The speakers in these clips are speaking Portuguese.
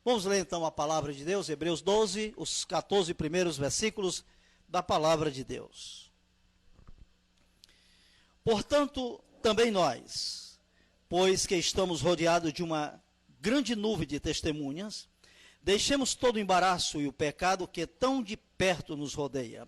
Vamos ler então a palavra de Deus, Hebreus 12, os 14 primeiros versículos da palavra de Deus. Portanto, também nós, pois que estamos rodeados de uma grande nuvem de testemunhas, deixemos todo o embaraço e o pecado que tão de perto nos rodeia,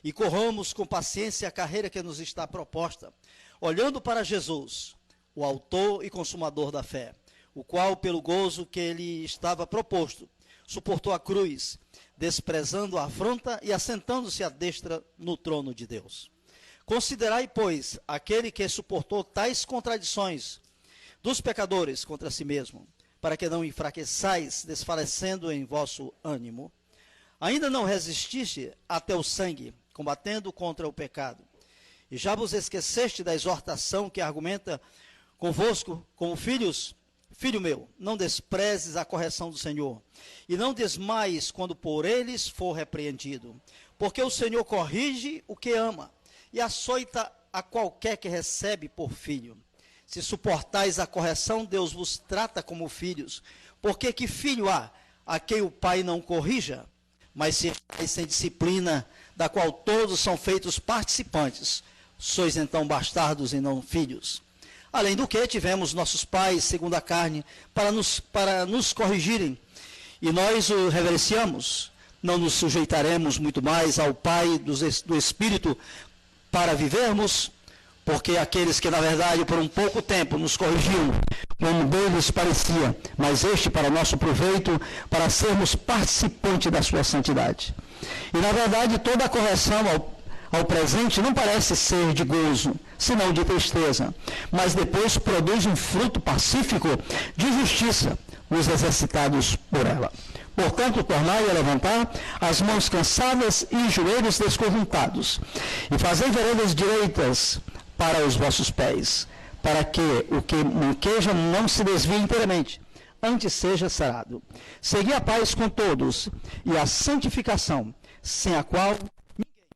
e corramos com paciência a carreira que nos está proposta, olhando para Jesus, o autor e consumador da fé, o qual, pelo gozo que lhe estava proposto, suportou a cruz, desprezando a afronta e assentando-se à destra no trono de Deus. Considerai, pois, aquele que suportou tais contradições dos pecadores contra si mesmo, para que não enfraqueçais, desfalecendo em vosso ânimo. Ainda não resististe até o sangue, combatendo contra o pecado. E já vos esqueceste da exortação que argumenta convosco como filhos? Filho meu, não desprezes a correção do Senhor, e não desmaies quando por eles for repreendido, porque o Senhor corrige o que ama, e açoita a qualquer que recebe por filho. Se suportais a correção, Deus vos trata como filhos, porque que filho há a quem o pai não corrija? Mas se estáis sem disciplina, da qual todos são feitos participantes, sois então bastardos e não filhos. Além do que, tivemos nossos pais, segundo a carne, para nos corrigirem, e nós o reverenciamos. Não nos sujeitaremos muito mais ao Pai do Espírito para vivermos, porque aqueles que, na verdade, por um pouco tempo nos corrigiram, como deles parecia, mas este para nosso proveito, para sermos participantes da sua santidade. E, na verdade, toda a correção ao presente não parece ser de gozo, senão de tristeza, mas depois produz um fruto pacífico de justiça, os exercitados por ela. Portanto, tornai a levantar as mãos cansadas e os joelhos desconjuntados, e fazei veredas direitas para os vossos pés, para que o que manqueja não se desvie inteiramente, antes seja sarado. Segui a paz com todos, e a santificação, sem a qual ninguém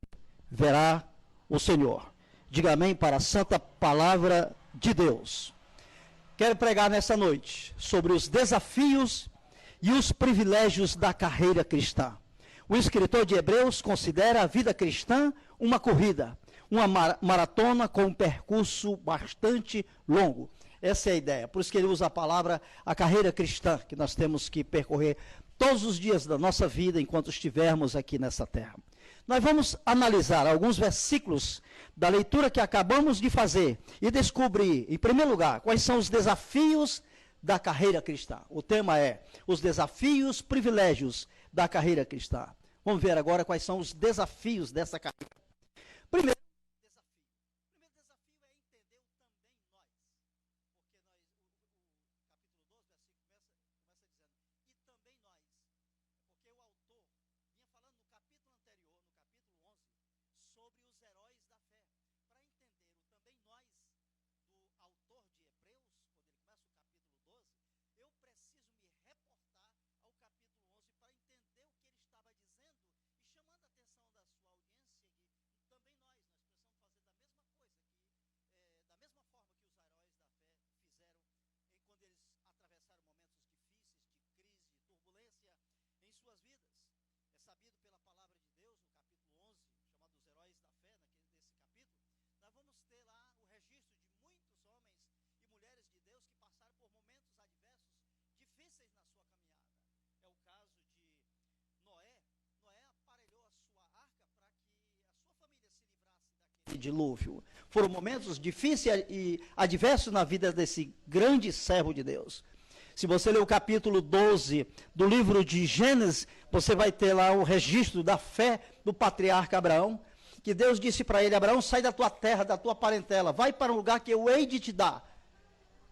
verá o Senhor. Diga amém para a santa palavra de Deus. Quero pregar nessa noite sobre os desafios e os privilégios da carreira cristã. O escritor de Hebreus considera a vida cristã uma corrida, uma maratona com um percurso bastante longo. Essa é a ideia. Por isso que ele usa a palavra a carreira cristã, que nós temos que percorrer todos os dias da nossa vida enquanto estivermos aqui nessa terra. Nós vamos analisar alguns versículos da leitura que acabamos de fazer e descobrir, em primeiro lugar, quais são os desafios da carreira cristã. O tema é os desafios, privilégios da carreira cristã. Vamos ver agora quais são os desafios dessa carreira. Primeiro desafio é entender o também nós. Porque o capítulo 12, versículo começa dizendo, e também nós. Porque o autor vinha falando no capítulo anterior, no capítulo 11, sobre os heróis da fé. Para entender o também nós do autor de Hebreus, quando ele começa o capítulo 12, eu preciso me reportar ao capítulo 11 para entender o que ele estava dizendo e chamando a atenção da sua audiência que também nós precisamos fazer da mesma coisa, da mesma forma que os heróis da fé fizeram quando eles atravessaram momentos difíceis, de crise, de turbulência em suas vidas. É sabido pela palavra de Deus, no capítulo 11, chamado Os Heróis da Fé, nesse capítulo, nós vamos ter lá o registro de muitos homens e mulheres de Deus que passaram por momentos adversos, difíceis na sua caminhada. É o caso de Noé. Noé aparelhou a sua arca para que a sua família se livrasse daquele dilúvio. Foram momentos difíceis e adversos na vida desse grande servo de Deus. Se você ler o capítulo 12 do livro de Gênesis, você vai ter lá o registro da fé do patriarca Abraão, que Deus disse para ele, Abraão, sai da tua terra, da tua parentela, vai para um lugar que eu hei de te dar.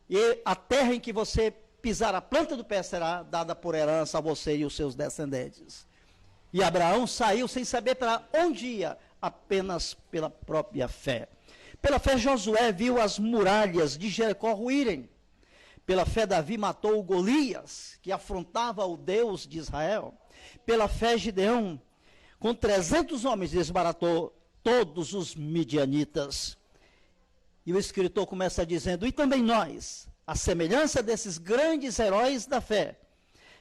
E a terra em que você pisar a planta do pé será dada por herança a você e os seus descendentes. E Abraão saiu sem saber para onde ia, apenas pela própria fé. Pela fé Josué viu as muralhas de Jericó ruírem. Pela fé Davi matou Golias, que afrontava o Deus de Israel. Pela fé Gideão, com 300 homens, desbaratou todos os midianitas. E o escritor começa dizendo, e também nós, a semelhança desses grandes heróis da fé,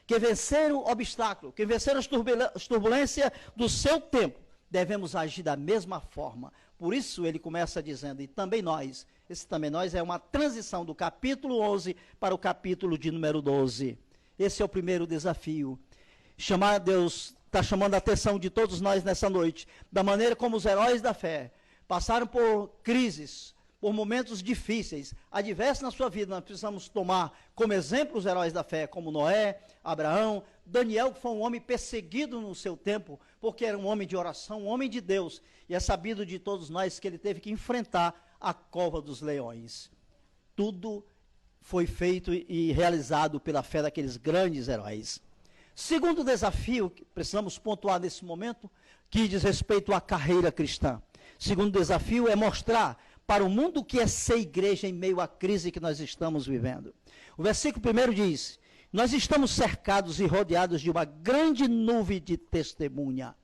que venceram o obstáculo, que venceram as turbulências do seu tempo, devemos agir da mesma forma. Por isso ele começa dizendo, e também nós, esse também nós é uma transição do capítulo 11 para o capítulo de número 12. Esse é o primeiro desafio. Deus está chamando a atenção de todos nós nessa noite, da maneira como os heróis da fé passaram por crises, por momentos difíceis, adversos na sua vida. Nós precisamos tomar como exemplo os heróis da fé, como Noé, Abraão, Daniel, que foi um homem perseguido no seu tempo, porque era um homem de oração, um homem de Deus, e é sabido de todos nós que ele teve que enfrentar a cova dos leões. Tudo foi feito e realizado pela fé daqueles grandes heróis. Segundo desafio que precisamos pontuar nesse momento, que diz respeito à carreira cristã. Segundo desafio é mostrar para o mundo o que é ser igreja em meio à crise que nós estamos vivendo. O versículo 1 diz, nós estamos cercados e rodeados de uma grande nuvem de testemunha.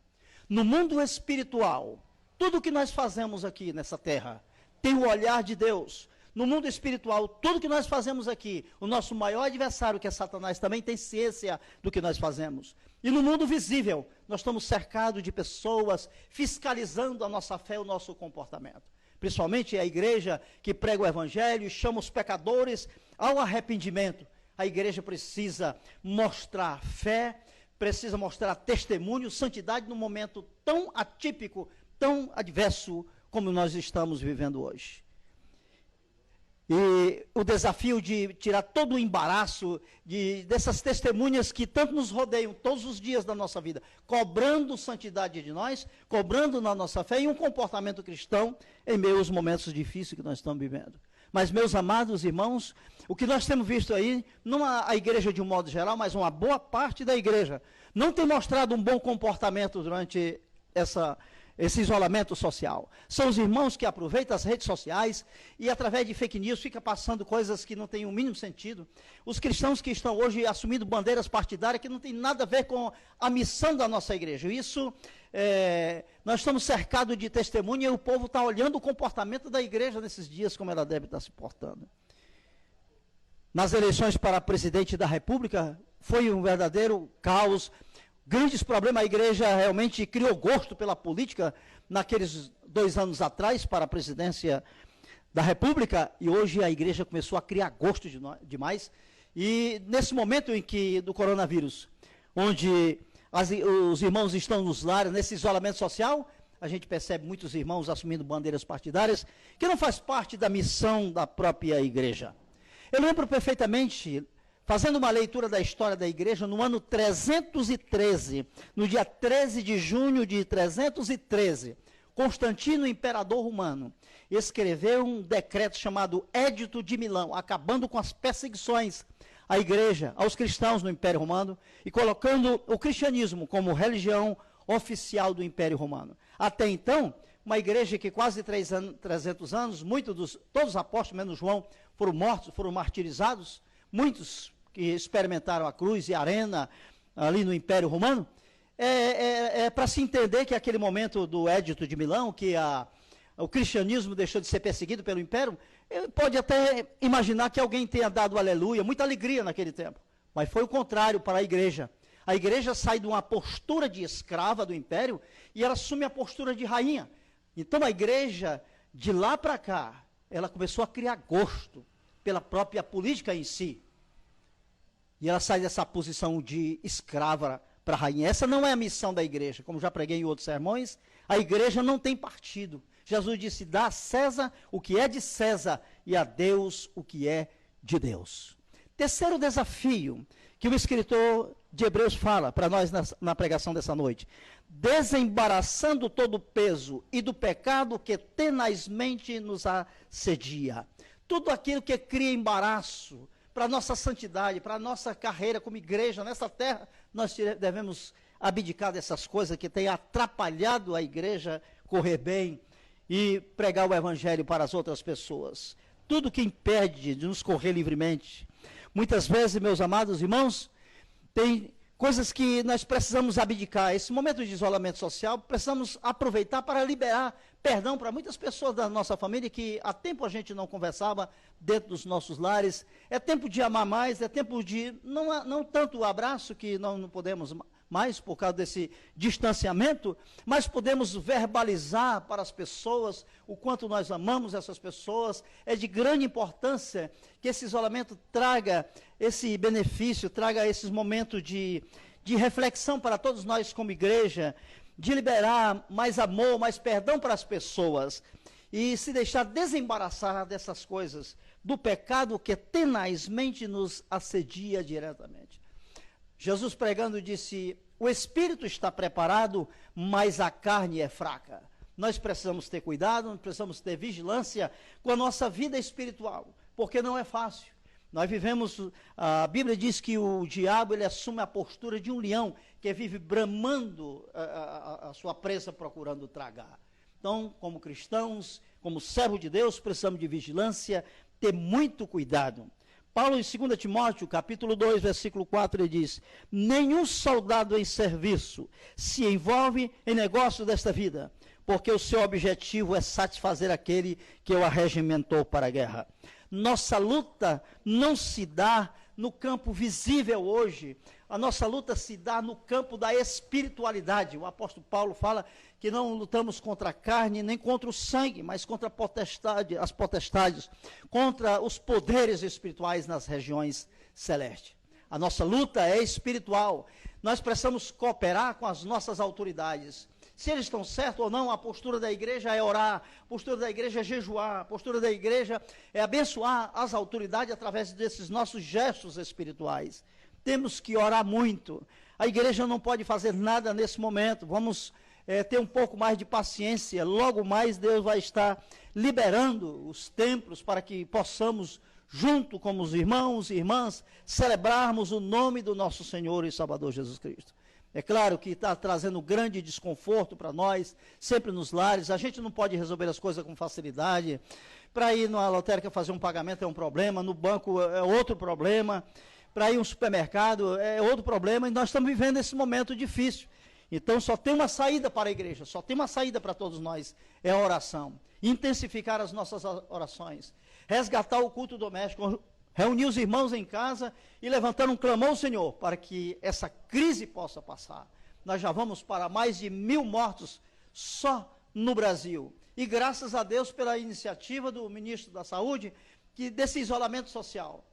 No mundo espiritual, tudo que nós fazemos aqui nessa terra tem o olhar de Deus. No mundo espiritual, tudo que nós fazemos aqui, o nosso maior adversário, que é Satanás, também tem ciência do que nós fazemos. E no mundo visível, nós estamos cercados de pessoas fiscalizando a nossa fé e o nosso comportamento. Principalmente a igreja que prega o evangelho e chama os pecadores ao arrependimento. A igreja precisa mostrar fé, precisa mostrar testemunho, santidade num momento tão atípico, tão adverso como nós estamos vivendo hoje. E o desafio de tirar todo o embaraço dessas testemunhas que tanto nos rodeiam todos os dias da nossa vida, cobrando santidade de nós, cobrando na nossa fé e um comportamento cristão em meio aos momentos difíceis que nós estamos vivendo. Mas, meus amados irmãos, o que nós temos visto aí, não a igreja de um modo geral, mas uma boa parte da igreja, não tem mostrado um bom comportamento durante esse isolamento social. São os irmãos que aproveitam as redes sociais e através de fake news fica passando coisas que não têm o mínimo sentido. Os cristãos que estão hoje assumindo bandeiras partidárias que não tem nada a ver com a missão da nossa igreja. Isso, nós estamos cercados de testemunha e o povo está olhando o comportamento da igreja nesses dias, como ela deve estar se portando. Nas eleições para presidente da República, foi um verdadeiro caos. Grandes problemas, a igreja realmente criou gosto pela política naqueles 2 anos atrás para a presidência da República, e hoje a igreja começou a criar gosto demais. E nesse momento do coronavírus, onde os irmãos estão nos lares, nesse isolamento social, a gente percebe muitos irmãos assumindo bandeiras partidárias, que não faz parte da missão da própria igreja. Eu lembro perfeitamente, fazendo uma leitura da história da igreja, no ano 313, no dia 13 de junho de 313, Constantino, imperador romano, escreveu um decreto chamado Édito de Milão, acabando com as perseguições à igreja, aos cristãos no Império Romano, e colocando o cristianismo como religião oficial do Império Romano. Até então, uma igreja que quase 300 anos, todos os apóstolos, menos João, foram mortos, foram martirizados, muitos que experimentaram a cruz e a arena ali no Império Romano, para se entender que aquele momento do Édito de Milão, que o cristianismo deixou de ser perseguido pelo Império, pode até imaginar que alguém tenha dado aleluia, muita alegria naquele tempo, mas foi o contrário para a igreja. A igreja sai de uma postura de escrava do Império e ela assume a postura de rainha. Então a igreja, de lá para cá, ela começou a criar gosto pela própria política em si. E ela sai dessa posição de escrava para rainha. Essa não é a missão da igreja. Como já preguei em outros sermões, a igreja não tem partido. Jesus disse, dá a César o que é de César e a Deus o que é de Deus. Terceiro desafio que o escritor de Hebreus fala para nós na pregação dessa noite. Desembaraçando todo o peso e do pecado que tenazmente nos assedia. Tudo aquilo que cria embaraço para a nossa santidade, para a nossa carreira como igreja nessa terra, nós devemos abdicar dessas coisas que têm atrapalhado a igreja correr bem e pregar o evangelho para as outras pessoas. Tudo que impede de nos correr livremente. Muitas vezes, meus amados irmãos, tem coisas que nós precisamos abdicar. Esse momento de isolamento social, precisamos aproveitar para liberar perdão para muitas pessoas da nossa família que há tempo a gente não conversava dentro dos nossos lares. É tempo de amar mais, é tempo de, não tanto o abraço, que não podemos mais por causa desse distanciamento, mas podemos verbalizar para as pessoas o quanto nós amamos essas pessoas. É de grande importância que esse isolamento traga esse benefício, traga esses momentos de reflexão para todos nós como igreja, de liberar mais amor, mais perdão para as pessoas e se deixar desembaraçar dessas coisas, do pecado que tenazmente nos assedia diretamente. Jesus pregando disse: o espírito está preparado, mas a carne é fraca. Nós precisamos ter cuidado, nós precisamos ter vigilância com a nossa vida espiritual, porque não é fácil. Nós vivemos, a Bíblia diz que o diabo ele assume a postura de um leão que vive bramando a sua presa procurando tragar. Então, como cristãos, como servo de Deus, precisamos de vigilância, ter muito cuidado. Paulo, em 2 Timóteo, capítulo 2, versículo 4, ele diz: nenhum soldado em serviço se envolve em negócios desta vida, porque o seu objetivo é satisfazer aquele que o arregimentou para a guerra. Nossa luta não se dá no campo visível hoje, a nossa luta se dá no campo da espiritualidade. O apóstolo Paulo fala que não lutamos contra a carne, nem contra o sangue, mas contra as potestades, contra os poderes espirituais nas regiões celestes. A nossa luta é espiritual. Nós precisamos cooperar com as nossas autoridades. Se eles estão certos ou não, a postura da igreja é orar, a postura da igreja é jejuar, a postura da igreja é abençoar as autoridades através desses nossos gestos espirituais. Temos que orar muito. A igreja não pode fazer nada nesse momento. Vamos ter um pouco mais de paciência. Logo mais Deus vai estar liberando os templos para que possamos, junto com os irmãos e irmãs, celebrarmos o nome do nosso Senhor e Salvador Jesus Cristo. É claro que está trazendo grande desconforto para nós, sempre nos lares. A gente não pode resolver as coisas com facilidade. Para ir na lotérica fazer um pagamento é um problema, no banco é outro problema, para ir a um supermercado é outro problema, e nós estamos vivendo esse momento difícil. Então só tem uma saída para a igreja, só tem uma saída para todos nós, é a oração. Intensificar as nossas orações, resgatar o culto doméstico, reunir os irmãos em casa e levantar um clamor ao Senhor para que essa crise possa passar. Nós já vamos para mais de 1.000 mortos só no Brasil. E graças a Deus pela iniciativa do ministro da Saúde, que desse isolamento social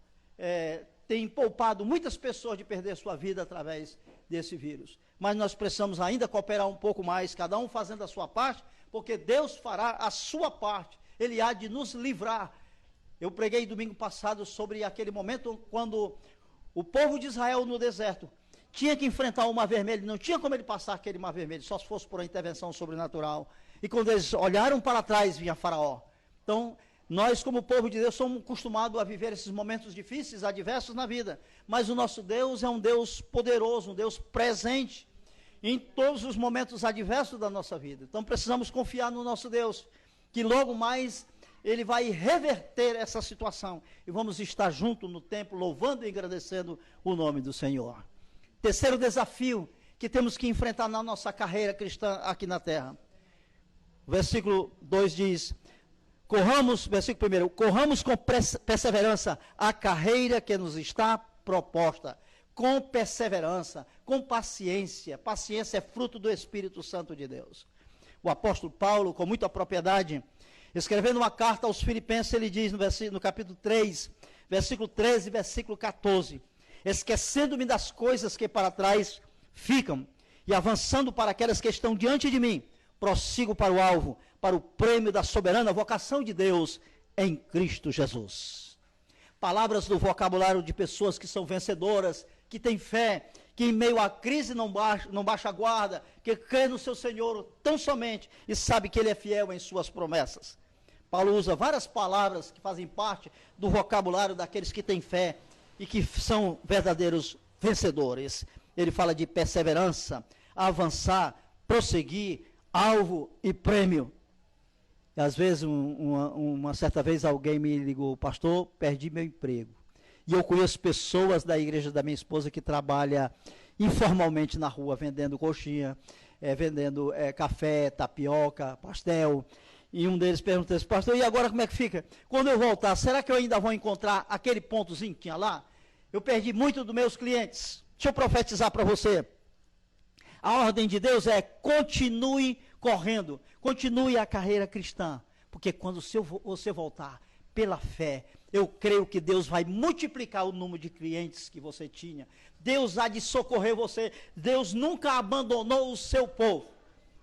tem poupado muitas pessoas de perder sua vida através desse vírus. Mas nós precisamos ainda cooperar um pouco mais, cada um fazendo a sua parte, porque Deus fará a sua parte. Ele há de nos livrar. Eu preguei domingo passado sobre aquele momento quando o povo de Israel no deserto tinha que enfrentar o Mar Vermelho, não tinha como ele passar aquele Mar Vermelho, só se fosse por uma intervenção sobrenatural. E quando eles olharam para trás, vinha Faraó. Então, nós como povo de Deus somos acostumados a viver esses momentos difíceis, adversos na vida. Mas o nosso Deus é um Deus poderoso, um Deus presente em todos os momentos adversos da nossa vida. Então precisamos confiar no nosso Deus, que logo mais Ele vai reverter essa situação. E vamos estar juntos no templo, louvando e agradecendo o nome do Senhor. Terceiro desafio que temos que enfrentar na nossa carreira cristã aqui na terra. O versículo 2 diz: versículo 1, corramos com perseverança a carreira que nos está proposta. Com perseverança, com paciência. Paciência é fruto do Espírito Santo de Deus. O apóstolo Paulo, com muita propriedade, escrevendo uma carta aos Filipenses, ele diz no capítulo 3, versículo 13 e versículo 14: esquecendo-me das coisas que para trás ficam, e avançando para aquelas que estão diante de mim, prossigo para o alvo, para o prêmio da soberana vocação de Deus em Cristo Jesus. Palavras do vocabulário de pessoas que são vencedoras, que têm fé, que em meio à crise não baixa a guarda, que crê no seu Senhor tão somente e sabe que Ele é fiel em suas promessas. Paulo usa várias palavras que fazem parte do vocabulário daqueles que têm fé e que são verdadeiros vencedores. Ele fala de perseverança, avançar, prosseguir, alvo e prêmio. E às vezes, uma certa vez, alguém me ligou: pastor, perdi meu emprego. E eu conheço pessoas da igreja da minha esposa que trabalha informalmente na rua, vendendo coxinha, vendendo café, tapioca, pastel. E um deles perguntou assim: pastor, e agora como é que fica? Quando eu voltar, será que eu ainda vou encontrar aquele pontozinho que tinha lá? Eu perdi muito dos meus clientes. Deixa eu profetizar para você. A ordem de Deus é: continue correndo, continue a carreira cristã, porque quando você voltar pela fé, eu creio que Deus vai multiplicar o número de clientes que você tinha. Deus há de socorrer você. Deus nunca abandonou o seu povo.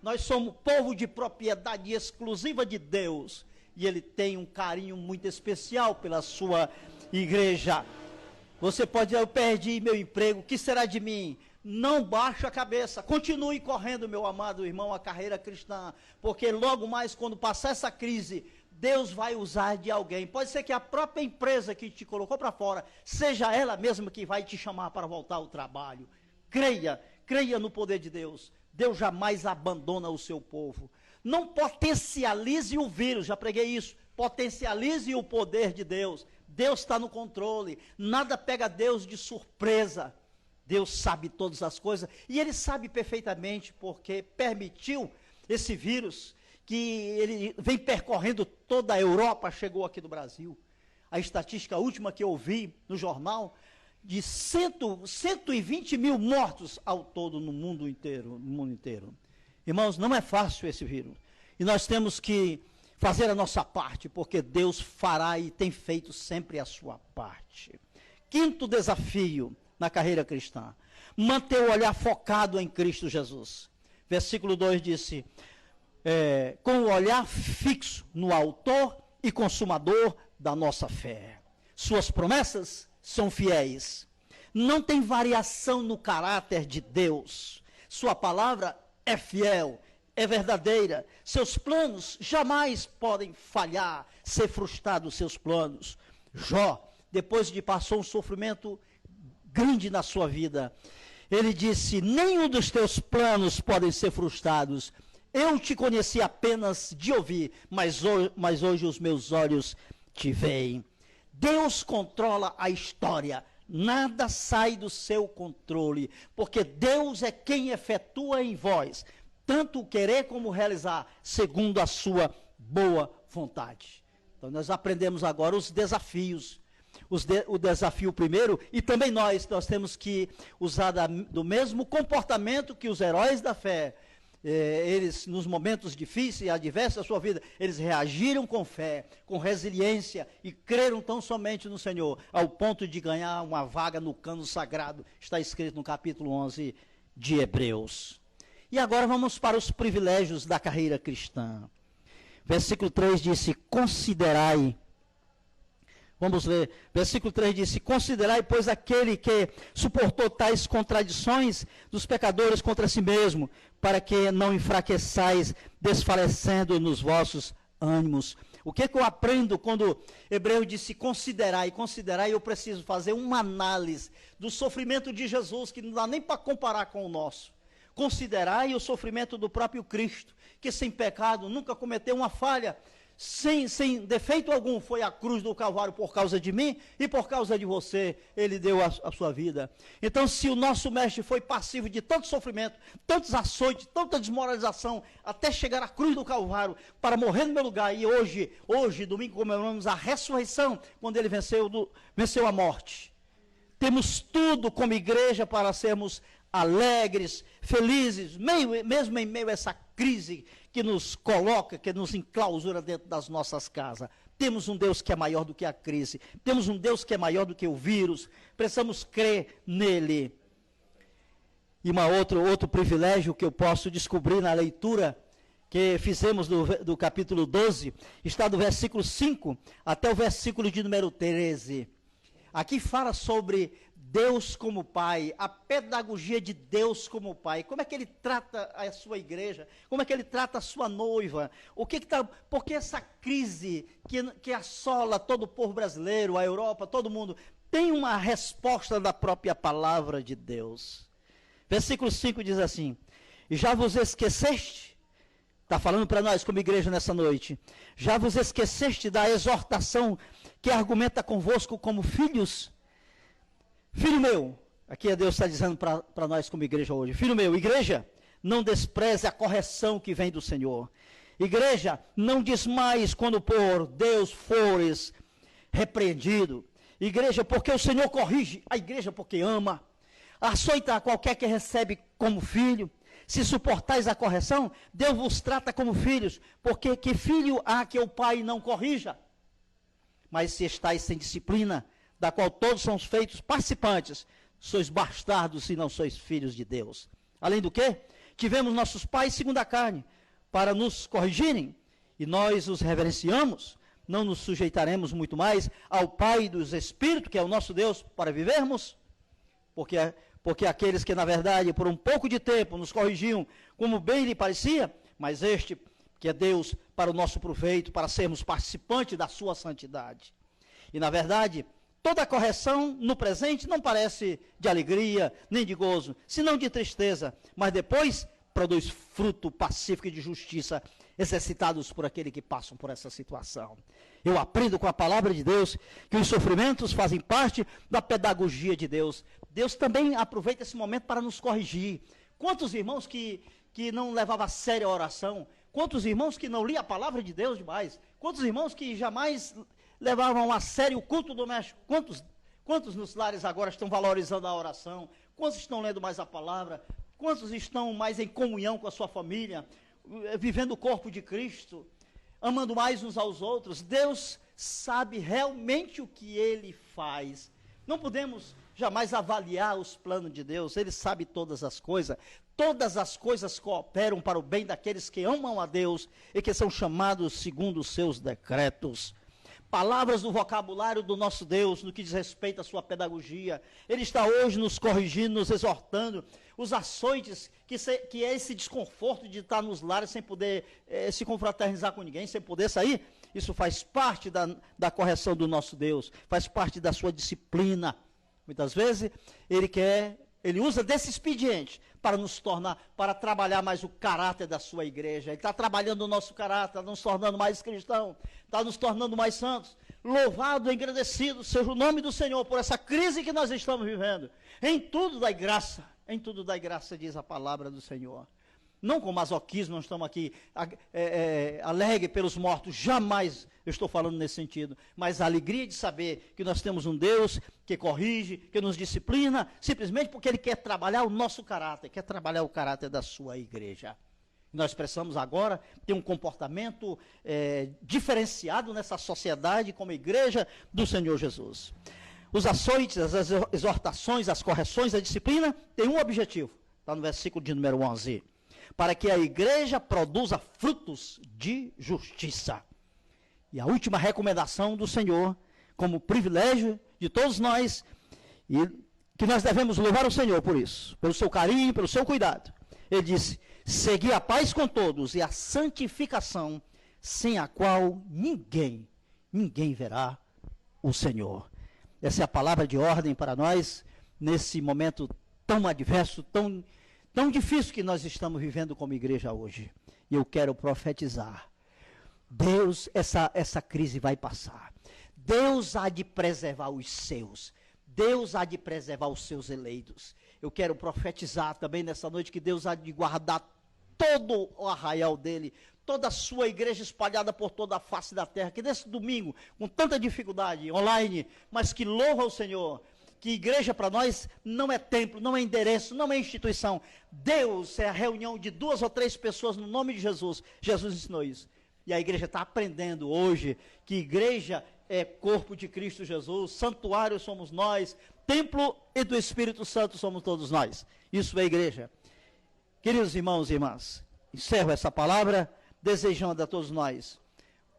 Nós somos povo de propriedade exclusiva de Deus, e Ele tem um carinho muito especial pela sua igreja. Você pode dizer: eu perdi meu emprego, o que será de mim? Não baixe a cabeça, continue correndo, meu amado irmão, a carreira cristã, porque logo mais, quando passar essa crise, Deus vai usar de alguém. Pode ser que a própria empresa que te colocou para fora, seja ela mesma que vai te chamar para voltar ao trabalho. Creia no poder de Deus. Deus jamais abandona o seu povo. Não potencialize o vírus, já preguei isso. Potencialize o poder de Deus. Deus está no controle. Nada pega Deus de surpresa. Deus sabe todas as coisas, e Ele sabe perfeitamente porque permitiu esse vírus, que ele vem percorrendo toda a Europa, chegou aqui no Brasil. A estatística última que eu vi no jornal, de 120 mil mortos ao todo no mundo inteiro. Irmãos, não é fácil esse vírus, e nós temos que fazer a nossa parte, porque Deus fará e tem feito sempre a sua parte. Quinto desafio na carreira cristã: manter o olhar focado em Cristo Jesus. Versículo 2 disse: com o olhar fixo no autor e consumador da nossa fé. Suas promessas são fiéis. Não tem variação no caráter de Deus. Sua palavra é fiel, é verdadeira. Seus planos jamais podem falhar, ser frustrados seus planos. Jó, depois de passar um sofrimento grande na sua vida, ele disse: nenhum dos teus planos podem ser frustrados. Eu te conheci apenas de ouvir, mas hoje os meus olhos te veem. Deus controla a história, nada sai do seu controle, porque Deus é quem efetua em vós, tanto o querer como o realizar, segundo a sua boa vontade. Então nós aprendemos agora os desafios. O desafio primeiro, e também nós temos que usar do mesmo comportamento que os heróis da fé. Eles, nos momentos difíceis e adversos da sua vida, eles reagiram com fé, com resiliência, e creram tão somente no Senhor, ao ponto de ganhar uma vaga no cano sagrado. Está escrito no capítulo 11 de Hebreus. E agora vamos para os privilégios da carreira cristã. Versículo 3 disse: considerai. Vamos ler, versículo 3 disse: considerai, pois, aquele que suportou tais contradições dos pecadores contra si mesmo, para que não enfraqueçais, desfalecendo nos vossos ânimos. O que eu aprendo quando Hebreu disse considerai? Considerai, eu preciso fazer uma análise do sofrimento de Jesus, que não dá nem para comparar com o nosso. Considerai o sofrimento do próprio Cristo, que sem pecado nunca cometeu uma falha, sem defeito algum, foi à cruz do Calvário por causa de mim e por causa de você. Ele deu a sua vida. Então, se o nosso mestre foi passivo de tanto sofrimento, tantos açoites, tanta desmoralização, até chegar à cruz do Calvário para morrer no meu lugar, e hoje domingo, comemoramos a ressurreição, quando ele venceu a morte. Temos tudo como igreja para sermos alegres, felizes, mesmo em meio a essa crise que nos coloca, que nos enclausura dentro das nossas casas. Temos um Deus que é maior do que a crise, temos um Deus que é maior do que o vírus, precisamos crer nele. E outro privilégio que eu posso descobrir na leitura que fizemos do capítulo 12, está do versículo 5 até o versículo de número 13. Aqui fala sobre Deus como Pai, a pedagogia de Deus como Pai. Como é que Ele trata a sua igreja? Como é que Ele trata a sua noiva? Porque essa crise que assola todo o povo brasileiro, a Europa, todo mundo, tem uma resposta da própria palavra de Deus. Versículo 5 diz assim: já vos esqueceste? Está falando para nós como igreja nessa noite. Já vos esqueceste da exortação que argumenta convosco como filhos? Filho meu, aqui Deus está dizendo para nós como igreja hoje: filho meu, igreja, não despreze a correção que vem do Senhor. Igreja, não desmaies quando por Deus fores repreendido. Igreja, porque o Senhor corrige, a igreja porque ama. Açoita a qualquer que recebe como filho. Se suportais a correção, Deus vos trata como filhos, porque que filho há que o pai não corrija? Mas se estáis sem disciplina, da qual todos são feitos participantes, sois bastardos e não sois filhos de Deus. Além do que, tivemos nossos pais segundo a carne, para nos corrigirem, e nós os reverenciamos, não nos sujeitaremos muito mais ao Pai dos Espíritos, que é o nosso Deus, para vivermos? Porque aqueles que, na verdade, por um pouco de tempo nos corrigiam como bem lhe parecia, mas este, que é Deus, para o nosso proveito, para sermos participantes da sua santidade. E, na verdade, toda correção no presente não parece de alegria, nem de gozo, senão de tristeza, mas depois produz fruto pacífico e de justiça, exercitados por aqueles que passam por essa situação. Eu aprendo com a palavra de Deus que os sofrimentos fazem parte da pedagogia de Deus. Deus também aproveita esse momento para nos corrigir. Quantos irmãos que não levavam a sério a oração? Quantos irmãos que não liam a palavra de Deus demais? Quantos irmãos que jamais levavam a sério o culto doméstico? Quantos nos lares agora estão valorizando a oração? Quantos estão lendo mais a palavra? Quantos estão mais em comunhão com a sua família, vivendo o corpo de Cristo, amando mais uns aos outros? Deus sabe realmente o que Ele faz. Não podemos jamais avaliar os planos de Deus. Ele sabe todas as coisas cooperam para o bem daqueles que amam a Deus e que são chamados segundo os seus decretos. Palavras do vocabulário do nosso Deus, no que diz respeito à sua pedagogia. Ele está hoje nos corrigindo, nos exortando. Os açoites, que é esse desconforto de estar nos lares sem poder se confraternizar com ninguém, sem poder sair, isso faz parte da correção do nosso Deus, faz parte da sua disciplina. Muitas vezes ele usa desse expediente para nos tornar, para trabalhar mais o caráter da sua igreja. Ele está trabalhando o nosso caráter, está nos tornando mais cristãos, está nos tornando mais santos. Louvado, engrandecido seja o nome do Senhor por essa crise que nós estamos vivendo. Em tudo dai graça, diz a palavra do Senhor. Não com masoquismo, nós estamos aqui alegre pelos mortos, jamais eu estou falando nesse sentido, mas a alegria de saber que nós temos um Deus que corrige, que nos disciplina, simplesmente porque Ele quer trabalhar o nosso caráter, quer trabalhar o caráter da sua igreja. Nós precisamos agora ter um comportamento diferenciado nessa sociedade como igreja do Senhor Jesus. Os açoites, as exortações, as correções, a disciplina, tem um objetivo, está no versículo de número 11. Para que a igreja produza frutos de justiça. E a última recomendação do Senhor, como privilégio de todos nós, e que nós devemos louvar o Senhor por isso, pelo seu carinho, pelo seu cuidado. Ele disse, segui a paz com todos e a santificação, sem a qual ninguém verá o Senhor. Essa é a palavra de ordem para nós, nesse momento tão adverso, tão difícil que nós estamos vivendo como igreja hoje. E eu quero profetizar. Deus, essa crise vai passar. Deus há de preservar os seus. Deus há de preservar os seus eleitos. Eu quero profetizar também nessa noite que Deus há de guardar todo o arraial dele, toda a sua igreja espalhada por toda a face da terra, que nesse domingo, com tanta dificuldade, online, mas que louva o Senhor, que igreja para nós não é templo, não é endereço, não é instituição. Deus é a reunião de 2 ou 3 pessoas no nome de Jesus. Jesus ensinou isso. E a igreja está aprendendo hoje que igreja é corpo de Cristo Jesus, santuário somos nós, templo e do Espírito Santo somos todos nós. Isso é igreja. Queridos irmãos e irmãs, encerro essa palavra desejando a todos nós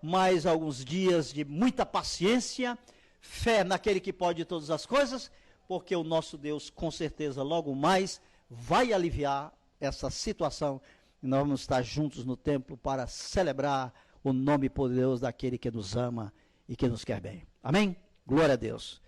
mais alguns dias de muita paciência, fé naquele que pode todas as coisas, porque o nosso Deus, com certeza, logo mais, vai aliviar essa situação. E nós vamos estar juntos no templo para celebrar o nome poderoso daquele que nos ama e que nos quer bem. Amém? Glória a Deus.